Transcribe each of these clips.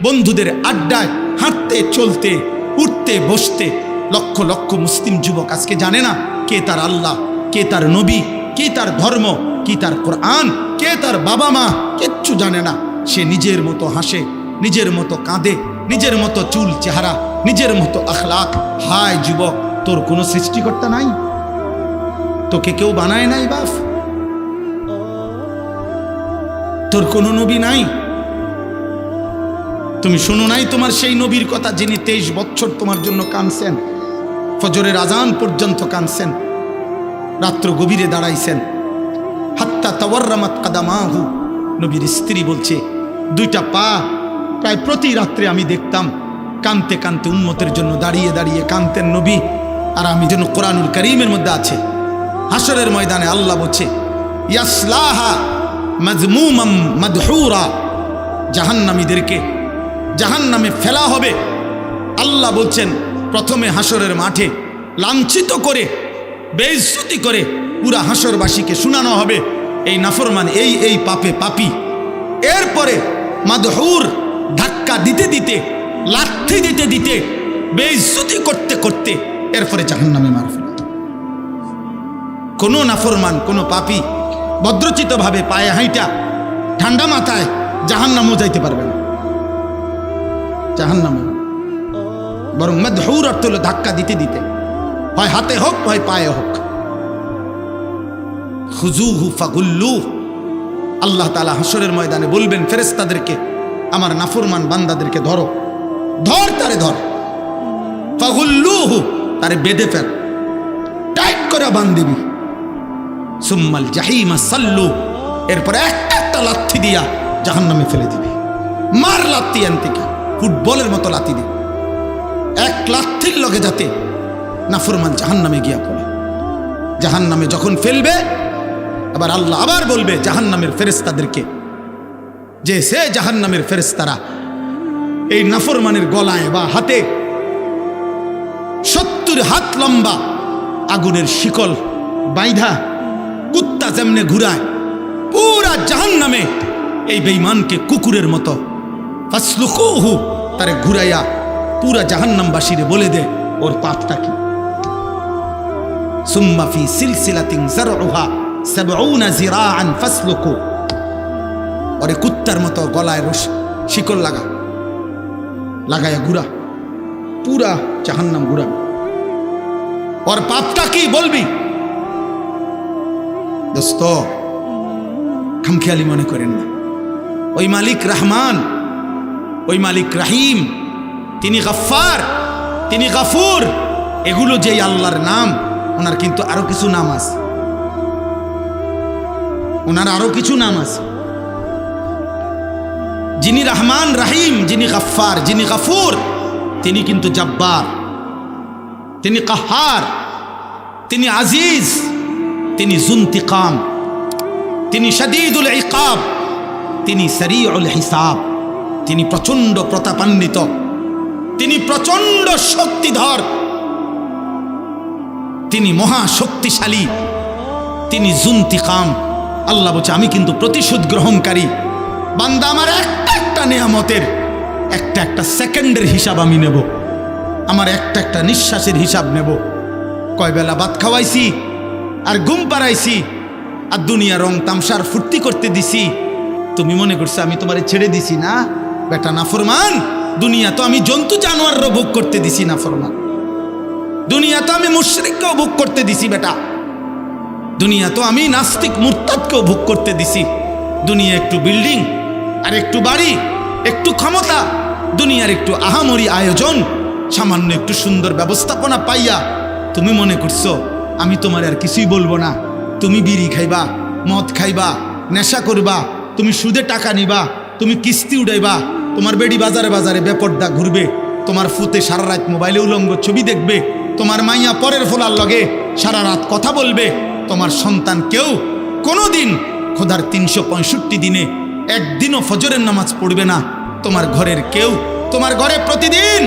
বন্ধুদের আড্ডায় হাঁটতে চলতে উঠতে বসতে লক্ষ লক্ষ মুসলিম যুবক আজকে জানে না কে তার আল্লাহ, কে তার নবী, কে তার ধর্ম, কি তার কোরআন, কে তার বাবা মা, কিচ্ছু জানে না। সে নিজের মতো হাসে, নিজের মতো কাঁদে, নিজের মতো চুল চেহারা, নিজের মতো আখলাক। হায় যুবক, তোর কোনো সৃষ্টিকর্তা নাই? তোকে কেউ বানায় নাই বাপ? তোর কোনো নবী নাই? তুমি শোনো নাই তোমার সেই নবীর কথা যিনি 23 বছর তোমার জন্য কাঁদছেন, ফজরের আজান পর্যন্ত কাঁদছেন, রাত্র গভীরে দাঁড়াইছেন। হাত্তা তাওয়াররামাত কাদামাহু, নবীর স্ত্রী বলছে দুইটা পা প্রায় প্রতি রাত্রে আমি দেখতাম কাঁদতে কাঁদতে উম্মতের জন্য দাঁড়িয়ে দাঁড়িয়ে কাঁদতেন নবী। আর আমি যেন কোরআনুল কারীমের মধ্যে আছে, হাসরের ময়দানে আল্লাহ বলছে ইয়াসলাহা মাজমুমাম মাদহুরা, জাহান্নামীদেরকে জাহান্নামে ফেলা হবে। আল্লাহ বলছেন প্রথমে হাসরের মাঠে লাঞ্ছিত করে বেইজ্জতি করে পুরা হাসরবাসীকে শোনানো হবে এই নাফরমান এই পাপে পাপী। এরপরে মাদহুর, ধাক্কা দিতে দিতে, লাথি দিতে দিতে, বেইজ্জতি করতে করতে এরপরে জাহান্নামে মার ফেলা। কোনো নাফরমান, কোনো পাপী ভদ্রচিতভাবে পায়ে হাইটা ঠান্ডা মাথায় জাহান্নামও যাইতে পারবে না, জাহান্নামে। বরং মাদহুর অর্থ হলো ধাক্কা দিতে দিতে, হয় হাতে হোক হয় পায়ে হোক। খুজুহু ফাগুল্লু, আল্লাহ তাআলা হাসরের ময়দানে বলবেন ফেরেশতাদেরকে আমার নাফরমান বান্দাদেরকে ধরো, ধর তারে ধর। ফাগুল্লুহু, তারে বেঁধে ফেল, টাইট করে বান্ধিবি। সুম্মাল জাহিমা সাল্লু, এরপরে একটা একটা লাথি দিয়া জাহান্নামে ফেলে দিবি। মার লাথি আনতিকা, ফুটবলের মতো লাথি দিবি, এক লাথির লগে যাতে নাফরমান জাহান্নামে গিয়া পড়ে। জাহান্নামে যখন ফেলবে আবার আল্লাহ আবার বলবে জাহান্নামের ফেরেশতাদেরকে যে সে জাহান্নামের ফেরেশতারা এই নাফরমানের গলায় বা হাতে 70 হাত লম্বা আগুনের শিকল বাইধা কুত্তা যেমনে ঘুরায় পুরা জাহান্নামে এই বেঈমানকে কুকুরের মতো ফাসলুকুহু, তারে ঘুরাইয়া পুরা জাহান্নামবাসীরে বলে দে ওর পাপটা কি। সুম্মা ফি সিলসিলাতিন যারউহা 70 জিরাআন ফাসলুকু, ওরে কুত্তার মতো গলায় শিকল লাগাইয়া ঘুরা, পুরা জাহান্নাম ঘুরা। ওর পাপটা কি বলবি? দোস্ত, খামখেয়ালি মনে করেন না। ওই মালিক রহমান, ওই মালিক রাহিম, তিনি গফফার, তিনি গফুর, এগুলো যেই আল্লাহর নাম, ওনার কিন্তু আরো কিছু নাম আছে, ওনার আরো কিছু নাম আছে। যিনি রহমান রাহিম, যিনি গফফার, যিনি গফুর, তিনি কিন্তু জব্বার, তিনি কাহার, তিনি আজিজ, তিনি জুন্তিকাম, তিনি শাদীদুল ইকাব, তিনি সারিউল হিসাব, তিনি প্রচন্ড প্রতাপান্বিত, তিনি প্রচন্ড শক্তিধর, তিনি মহা শক্তিশালী, তিনি জুন্তিকাম। আল্লাহ বলছে আমি কিন্তু প্রতিশোধ গ্রহণকারী। বান্দা আমার একটা একটা নিয়ামতের একটা একটা সেকেন্ডের হিসাব আমি নেব, আমার একটা একটা নিঃশ্বাসের হিসাব নেব। কয় বেলা ভাত খাওয়াইছি আর ঘুম পাড়াইছি আর দুনিয়া রং তামসার ফুর্তি করতে দিছি। তুমি মনে করছো আমি তোমারে ছেড়ে দিছি? না বেটা নাফরমান, দুনিয়া তো আমি জন্তু জানোয়ারও ভোগ করতে দিছি নাফরমান। দুনিয়া তো আমি মুশরিককেও ভোগ করতে দিছি বেটা। দুনিয়া তো আমি নাস্তিক মুরতাদকেও ভোগ করতে দিছি। দুনিয়া একটু বিল্ডিং আর একটু বাড়ি, একটু ক্ষমতা, দুনিয়ার একটু আহামরি আয়োজন, সামান্য একটু সুন্দর ব্যবস্থাপনা পাইয়া তুমি মনে করছো আমি তোমার আর কিছুই বলবো না। তুমি বিড়ি খাইবা, মদ খাইবা, নেশা করবা, তুমি সুদে টাকা নিবা, তুমি কিস্তি উড়াইবা, তোমার বেড়ি বাজারে বাজারে বেপর্দা ঘুরবে, তোমার ফুতে সারা রাত মোবাইলে উলঙ্গ ছবি দেখবে, তোমার মাইয়া পরের ফোলার লগে সারা রাত কথা বলবে, তোমার সন্তান কেউ কোনোদিন খোদার 365 দিনে একদিনও ফজরের নামাজ পড়বে না। তোমার ঘরের কেউ, তোমার ঘরে প্রতিদিন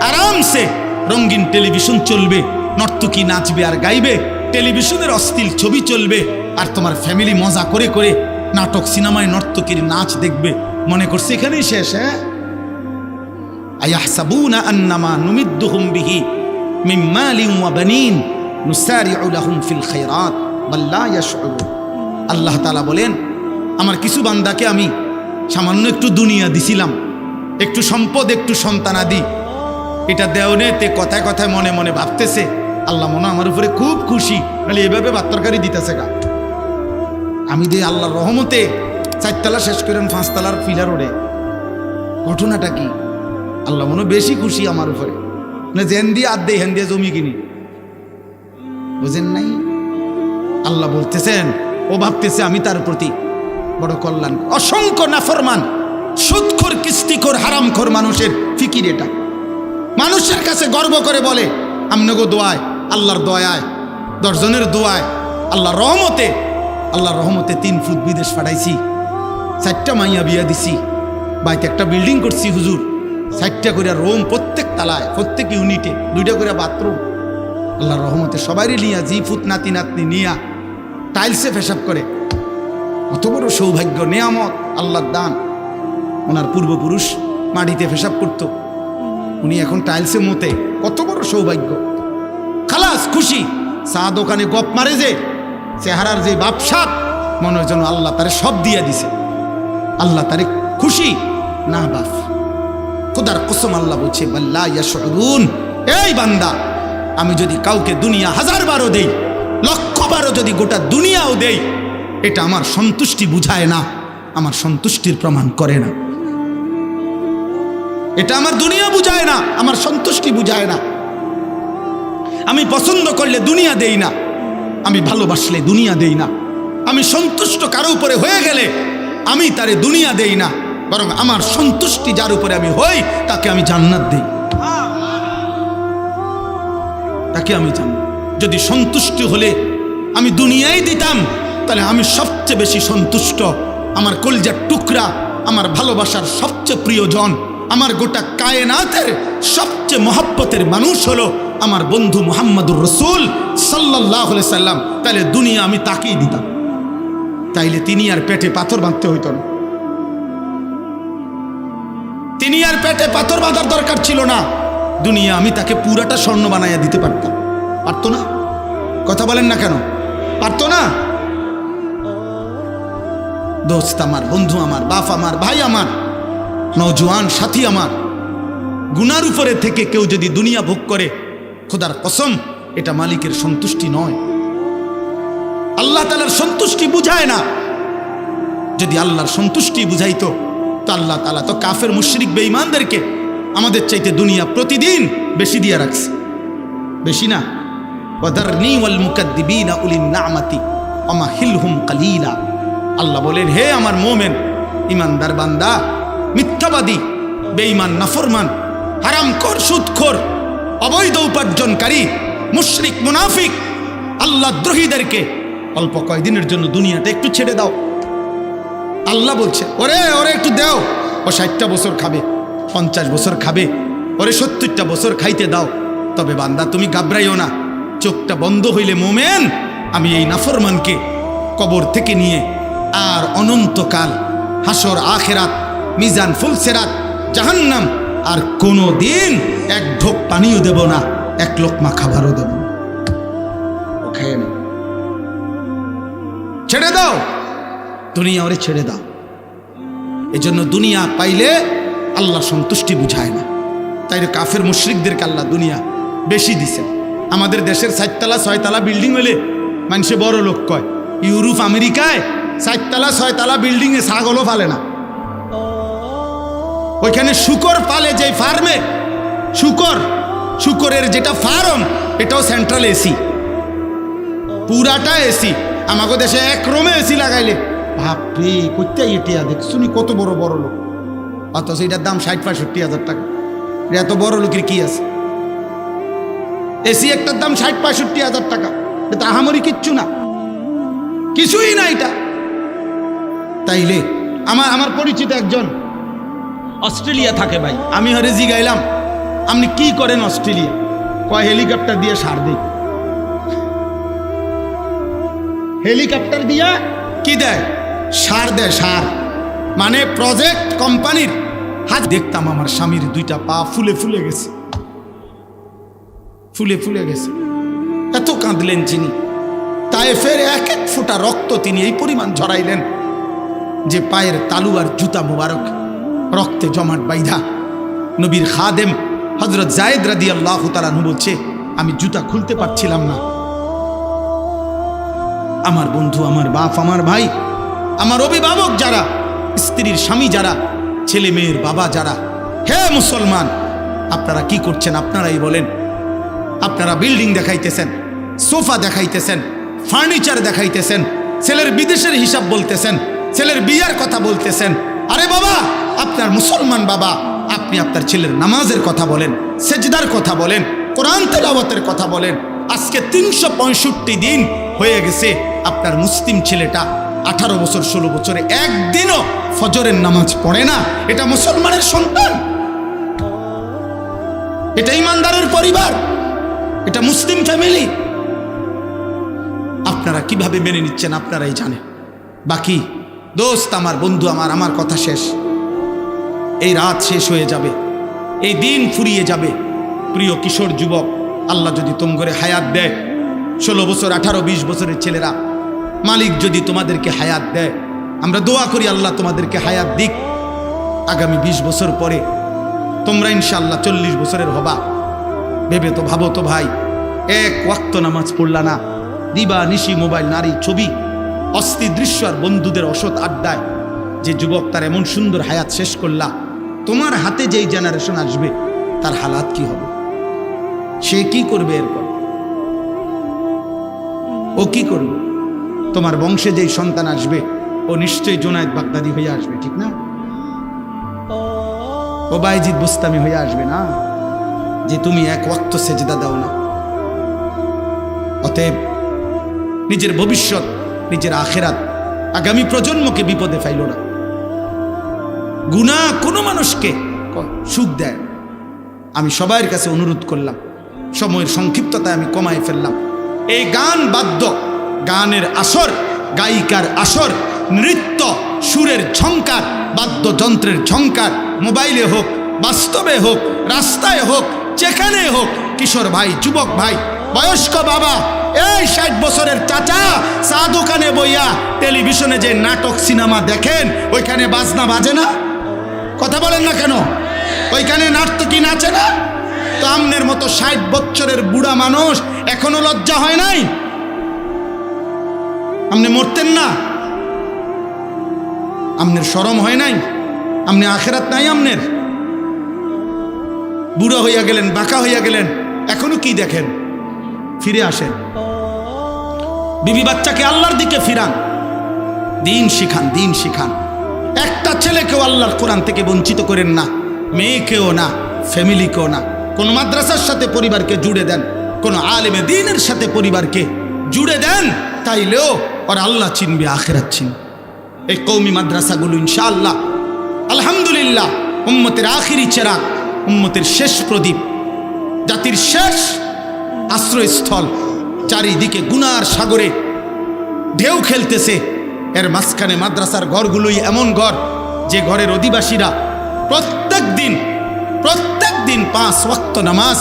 আরামসে রঙিন টেলিভিশন চলবে, নর্তকী নাচবে আর গাইবে, টেলিভিশনের অশ্লীল ছবি চলবে, আর তোমার ফ্যামিলি মজা করে করে নাটক সিনেমায় নর্তকীর নাচ দেখবে। মনে করছে এখানেই শেষ? হ্যাঁ, আয়াহসাবুনা আন্নামা নুমিদ্দুহুম বিহি মিন মালিন ওয়া বানিন নুসারিউ লাহুম ফিল খায়রাত বাল লা ইয়াশউরুন। আল্লাহ তাআলা বলেন, আমার কিছু বান্দাকে আমি সামান্য একটু দুনিয়া দিছিলাম, একটু সম্পদ, একটু সন্তানাদি, এটা দেওনেতে কথায় কথায় মনে মনে ভাবতেছে আল্লাহ মনে আমার উপরে খুব খুশি, নাহলে এভাবে বাত্তরকারি দিতেছে গা। আমি দিয়ে আল্লাহর রহমতে 4 তলা শেষ করেন 5 তলার পিলার ওড়ে। ঘটনাটা কি? আল্লাহ মনে বেশি খুশি আমার উপরে, না জেন দিয়ে আর দিয়ে হেন দিয়ে জমি কিনি, বুঝেন নাই? আল্লাহ বলতেছেন, ও ভাবতেছে আমি তার প্রতি বড় কল্যাণ। অসংখ্য নাফরমান, সুদখোর, কিস্তিখোর, হারামখোর মানুষের ফিকির এটা। মানুষের কাছে গর্ব করে বলে আমনগো দোয়ায়, আল্লাহর দয়ায়, 10 জনের দোয়ায়, আল্লাহর রহমতে 3 ফুট বিদেশ পাঠাইছি, 4টা মাইয়া বিয়া দিছি, বাইতে একটা বিল্ডিং করছি হুজুর, 4টা করে রুম, প্রত্যেক তালায়, প্রত্যেক ইউনিটে 2টা করে বাথরুম। আল্লাহর রহমতে সবারই নিয়া, জি ফুট নাতি নাতনি নিয়া টাইলসে পেশাব করে। কত বড় সৌভাগ্য, নেয়ামত, আল্লাহর দান। ওনার পূর্বপুরুষ মাটিতে পেশাব করত, উনি এখন টাইলসে মতে, কত বড় সৌভাগ্য। খালাস খুশি। চা দোকানে গপ মারে যে চেহারার যে বাপসাপ, মনে হয় যেন আল্লাহ তারে সব দিয়া দিছে, আল্লাহ তারে খুশি না বাপ। খোদার কসম আল্লাহ বলছে বাল্লা ইয়াশউরুন, এই বান্দা, আমি যদি কাউকে দুনিয়া 1000 বারও দেই, 1,00,000 বারও যদি গোটা দুনিয়াও দেই, এটা আমার সন্তুষ্টি বুঝায় না, আমার সন্তুষ্টির প্রমাণ করে না। এটা আমার দুনিয়া বুঝায় না, আমার সন্তুষ্টি বুঝায় না। আমি পছন্দ করলে দুনিয়া দেই না, আমি ভালোবাসলে দুনিয়া দেই না, আমি সন্তুষ্ট কারো উপরে হয়ে গেলে আমি তারে দুনিয়া দেই না, বরং আমার সন্তুষ্টি যার উপরে আমি হই তাকে আমি জান্নাত দেই, তাকে আমি জান্নাত। যদি সন্তুষ্টি হলে আমি দুনিয়াই দিতাম, তাহলে আমি সবচেয়ে বেশি সন্তুষ্ট। আমার কলিজার টুকরা, আমার ভালোবাসার সবচেয়ে প্রিয়জন, আমার গোটা কায়নাতের সবচেয়ে মহব্বতের মানুষ হলো আমার বন্ধু মুহাম্মদুর রাসূল সাল্লাল্লাহু আলাইহি সাল্লাম। তাহলে দুনিয়া আমি তাকেই দিতাম, তাইলে তিনি আর পেটে পাথর বাঁধতে হইত না, তিনি আর পেটে পাথর বাঁধার দরকার ছিল না। দুনিয়া আমি তাকে পুরাটা স্বর্ণ বানাইয়া দিতে পারতাম, পারতো না? কথা বলেন না কেন? পারতো না? দোস্ত আমার, বন্ধু আমার, বাপ আমার, ভাই আমার, নওজোয়ান সাথী আমার, গুনার উপরে থেকে কেউ যদি দুনিয়া ভোগ করে, খোদার কসম এটা মালিকের সন্তুষ্টি নয়, আল্লাহ তাআলার সন্তুষ্টি বুঝায় না। যদি আল্লাহর সন্তুষ্টি বুঝাইতো তো আল্লাহ তাআলা তো কাফের মুশরিক বেঈমানদেরকে আমাদের চাইতে দুনিয়া প্রতিদিন বেশি দিয়ে রাখছে, বেশি না? ওয়াদারনি ওয়াল মুকাদ্দিবিনা উলিন নামাতি ওয়ামাহিলহুম কালিলা। আল্লাহ বলেন, হে আমার মোমেন ইমানদার বান্দা, মিথ্যাবাদী, বেঈমান, নাফরমান, হারামখোর, সুদখোর, অবৈধ উপার্জনকারী, মুশরিক, মুনাফিক, আল্লাহ দ্রোহীদেরকে অল্প কয়েকদিনের জন্য দুনিয়াটা একটু ছেড়ে দাও। আল্লাহ বলছে, ওরে একটু দাও, ও 60টা বছর খাবে, 50 বছর খাবে, ওরে 70টা বছর খাইতে দাও। তবে বান্দা তুমি ঘাবড়াইও না, চোখটা বন্ধ হইলে মোমেন আমি এই নাফরমানকে কবর থেকে নিয়ে আর অনন্তকাল হাসর, আখেরাত, মিজান, ফুলসেরাত, জাহান্নাম, আর কোনো দিন এক ঢোক পানিও দেব না, এক লোকমা খাবারও দেব না, ও খায় না। ছেড়ে দাও দুনিয়া, ওরে ছেড়ে দাও। এজন্য দুনিয়া পাইলে আল্লাহ সন্তুষ্টি বুঝায় না, তাই কাফের মুশরিকদেরকে আল্লাহ দুনিয়া বেশি দিছে। আমাদের দেশের 4 তলা 6 তলা বিল্ডিং হলে মানুষে বড় লোক কয়। ইউরোপ আমেরিকায় 4 তলা 6 তলা বিল্ডিংয়ে ছাগলও পালে না, ওইখানে শুকর পালে, যে ফার্মে শুকরের যেটা ফার্ম, এটাও সেন্ট্রাল এসি, পুরাটা এসি। আমাকে দেশে 1 রুমে এসি লাগাইলে বাপরে করতে এটিয়া দেখছুনি কত বড় বড় লোক, অথচ এটার দাম 60-65 হাজার টাকা। এত বড় লোকের কি আছে? এসি একটার দাম 60-65 হাজার টাকা, এটা আহামরি কিচ্ছু না, কিছুই না এটা। তাইলে আমার পরিচিত একজন অস্ট্রেলিয়া থাকে ভাই, আমি হরে জিগাইলাম আপনি কি করেন অস্ট্রেলিয়া? কয় হেলিকপ্টার দিয়ে সার দেই। হেলিকপ্টার দিয়া কি দেয়? সার দেয়। সার মানে প্রজেক্ট কোম্পানির হাত দেখতাম আমার স্বামীর দুইটা পা ফুলে ফুলে গেছে, ফুলে ফুলে গেছে। এত কাঁদলেন যিনি। তায়েফের এক এক ফোঁটা রক্ত তিনি এই পরিমাণ ঝরাইলেন যে পায়ের তালু আর জুতা মুবারক রক্তে জমাট বাইধা। নবীর খাদেম হযরত যায়েদ রাদিয়াল্লাহু তাআলা আনহু বলছে, আমি জুতা খুলতে পারছিলাম না। আমার বন্ধু, আমার বাপ, আমার ভাই, আমার অভিভাবক যারা, স্ত্রীর স্বামী যারা, ছেলে মেয়ের বাবা যারা, হে মুসলমান, আপনারা কি করছেন? আপনারাই বলেন। আপনারা বিল্ডিং দেখাইতেছেন, সোফা দেখাইতেছেন, ফার্নিচার দেখাইতেছেন, ছেলের বিদেশের হিসাব বলতেছেন, ছেলের বিয়ার কথা বলতেছেন। আরে বাবা, আপনার মুসলমান বাবা, আপনি আপনার ছেলের নামাজের কথা বলেন, সেজদার কথা বলেন, কোরআন তেলাওয়াতের কথা বলেন। আজকে 365 দিন হয়ে গেছে আপনার মুসলিম ছেলেটা 18 বছর 16 বছরে একদিনও ফজরের নামাজ পড়ে না। এটা মুসলমানের সন্তান, এটা ইমানদারের পরিবার, এটা মুসলিম ফ্যামিলি। আপনারা কিভাবে মেনে নিচ্ছেন আপনারাই জানেন। বাকি দোস্ত, আমার বন্ধু, আমার কথা শেষ। এই রাত শেষ হয়ে যাবে, এই দিন ফুরিয়ে যাবে। প্রিয় কিশোর যুবক, আল্লাহ যদি তোমগরে হায়াত দেয়, 16 বছর 18 20 বছরের ছেলেরা, মালিক যদি তোমাদেরকে হায়াত দেয়, আমরা দোয়া করি আল্লাহ তোমাদেরকে হায়াত দিক। আগামী 20 বছর পরে তোমরা ইনশাআল্লাহ 40 বছরের হবা। ভেবে তো ভাবো তো ভাই, এক ওয়াক্ত নামাজ পড়লা না, দিবা নিশি মোবাইল, নারী, ছবি, অস্থির দৃশ্য আর বন্ধুদের অসৎ আড্ডায় যে যুবক তার এমন সুন্দর হায়াত শেষ করলা, তোমার হাতে যেই জেনারেশন আসবে তার হালাত কি হবে? সে কি করবে? এরপর ও কি করবে? তোমার বংশে যেই সন্তান আসবে ও নিশ্চয়ই জুনায়েদ বাগদাদি হয়ে আসবে, ঠিক না? ও বাইজিদ বুস্তামি হয়ে আসবে না, যে তুমি এক ওয়াক্ত সেজদা দাও না। অতএব নিজের ভবিষ্যৎ, নিজের আখেরাত, আগামী প্রজন্মকে বিপদে ফাইল না। গুনাহ কোনো মানুষকে সুখ দেয়। আমি সবার কাছে অনুরোধ করলাম, সময়ের সংক্ষিপ্ততায় আমি কমায় ফেললাম। এই গান বাদ্য, গানের আসর, গায়িকার আসর, নৃত্য, সুরের ঝংকার, বাদ্যযন্ত্রের ঝংকার, মোবাইলে হোক, বাস্তবে হোক, রাস্তায় হোক, যেখানে হোক, কিশোর ভাই, যুবক ভাই, বয়স্ক বাবা, এই 60 বছরের চাচা চা দোকানে বইয়া টেলিভিশনে যে নাটক সিনেমা দেখেন, ওইখানে বাজনা বাজে না? কথা বলেন না কেন? ওইখানে নাট্যকি নাচে না? তো আমনের মতো 60 বছরের বুড়া মানুষ এখনো লজ্জা হয় নাই? আপনি মরতেন না? আমনের শরম হয় নাই? আপনি আখেরাত নাই আমনের? বুড়া হইয়া গেলেন, বাঁকা হইয়া গেলেন, এখনো কি দেখেন? ফিরে আসেন, বিবি বাচ্চাকে আল্লাহর দিকে ফিরান, দিন শিখান, দিন শিখান। একটা ছেলেকেও আল্লাহর কোরআন থেকে বঞ্চিত করেন না, মেয়েকেও না, ফ্যামিলিকেও না। কোন মাদ্রাসার সাথে পরিবারকে জুড়ে দেন, কোন আলেমে দ্বীনের সাথে পরিবারকে জুড়ে দেন, তাইলেও ওর আল্লাহ চিনবে, আখিরাত চিনবে। এই কওমি মাদ্রাসাগুলো ইনশাআল্লাহ আলহামদুলিল্লাহ উম্মতের আখিরি চেরাগ, উম্মতের শেষ প্রদীপ, জাতির শেষ আশ্রয়স্থল। চারিদিকে গুনার সাগরে ঢেউ খেলতেছে, এর মাঝখানে মাদ্রাসার ঘরগুলোই এমন ঘর যে ঘরের অধিবাসীরা প্রত্যেক দিন 5 ওয়াক্ত নামাজ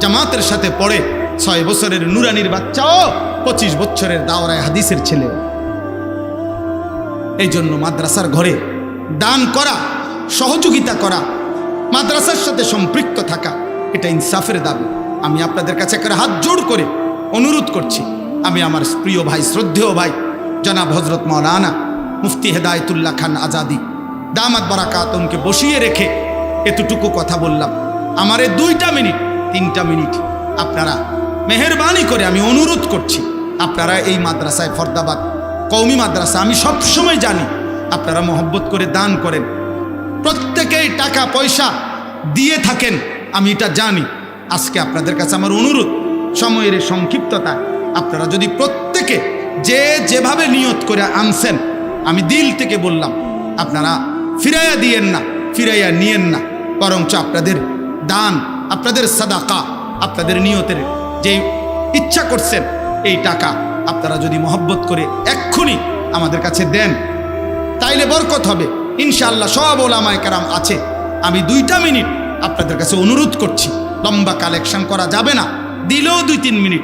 জামাতের সাথে পড়ে। 6 বছরের নুরানির বাচ্চাও 25 বছরের দাওরায়ে হাদিসের ছেলে। এই জন্য মাদ্রাসার ঘরে দান করা, সহযোগিতা করা, মাদ্রাসার সাথে সম্পৃক্ত থাকা, এটা ইনসাফের দাবি। আমি আপনাদের কাছে একটা হাত জোড় করে অনুরোধ করছি। আমি আমার প্রিয় ভাই, শ্রদ্ধেয় ভাই জনাব হজরত মাওলানা মুফতি হেদায়েতুল্লাহ খান আজাদি দামাত বারাকাতুহুকে বসিয়ে রেখে এতটুকু কথা বললাম। আমার 2টা মিনিট 3টা মিনিট আপনারা মেহেরবানি করে আমি অনুরোধ করছি, আপনারা এই মাদ্রাসায়, ফরদাবাদ কওমি মাদ্রাসা, আমি সবসময় জানি আপনারা মহব্বত করে দান করেন, প্রত্যেকেই টাকা পয়সা দিয়ে থাকেন, আমি এটা জানি। আজকে আপনাদের কাছে আমার অনুরোধ, সময়ের সংক্ষিপ্ততা, আপনারা যদি প্রত্যেকে যে যেভাবে নিয়ত করে আনছেন, আমি দিল থেকে বললাম, আপনারা ফিরাইয়া দিয়েন না, ফিরাইয়া নিয়েন না, বরঞ্চ আপনাদের দান, আপনাদের সাদাকা, আপনাদের নিয়তের যে ইচ্ছা করছেন, এই টাকা আপনারা যদি মহব্বত করে এক্ষুনি আমাদের কাছে দেন, তাইলে বরকত হবে ইনশাআল্লাহ। সব ওলামায়ে কেরাম আছে, আমি 2টা মিনিট আপনাদের কাছে অনুরোধ করছি, লম্বা কালেকশন করা যাবে না, দিলেও 2-3 মিনিট।